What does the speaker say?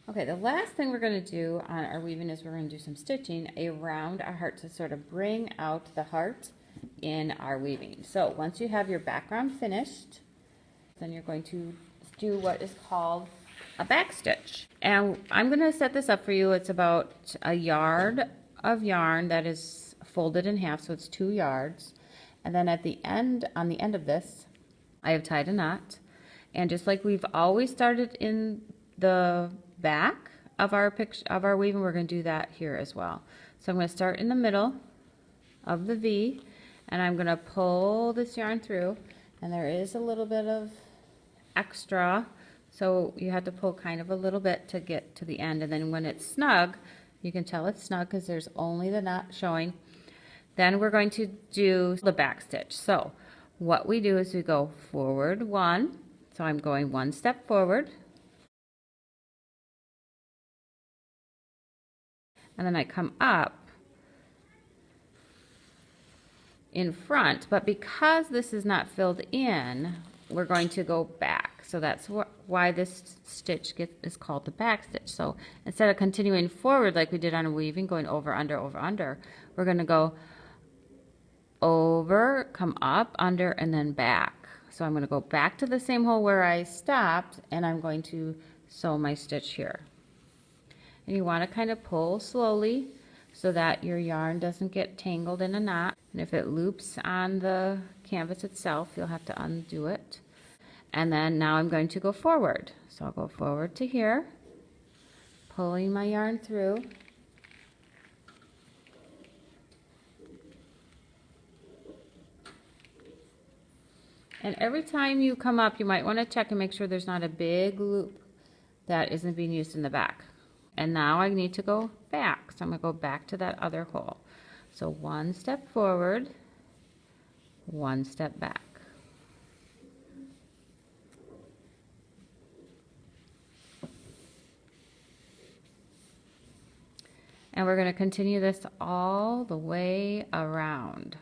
Okay, the last thing we're going to do on our weaving is we're going to do some stitching around our heart to sort of bring out the heart in our weaving. So once you have your background finished, then you're going to do what is called a back stitch. And I'm going to set this up for you. It's about a yard of yarn that is folded in half, so it's 2 yards. And then at the end, on the end of this, I have tied a knot. And just like we've always started in the back of our weaving, we're going to do that here as well. So I'm going to start in the middle of the V, and I'm going to pull this yarn through, and there is a little bit of extra, so you have to pull kind of a little bit to get to the end, and then when it's snug, you can tell it's snug because there's only the knot showing. Then we're going to do the back stitch. So what we do is we go forward 1, so I'm going 1 step forward, and then I come up in front, but because this is not filled in, we're going to go back. So that's why this stitch is called the back stitch. So instead of continuing forward like we did on a weaving, going over, under, we're going to go over, come up, under, and then back. So I'm going to go back to the same hole where I stopped, and I'm going to sew my stitch here. And you want to kind of pull slowly so that your yarn doesn't get tangled in a knot. And if it loops on the canvas itself, you'll have to undo it. And then now I'm going to go forward. So I'll go forward to here, pulling my yarn through. And every time you come up, you might want to check and make sure there's not a big loop that isn't being used in the back. And now I need to go back. So I'm going to go back to that other hole. So 1 step forward, 1 step back. And we're going to continue this all the way around.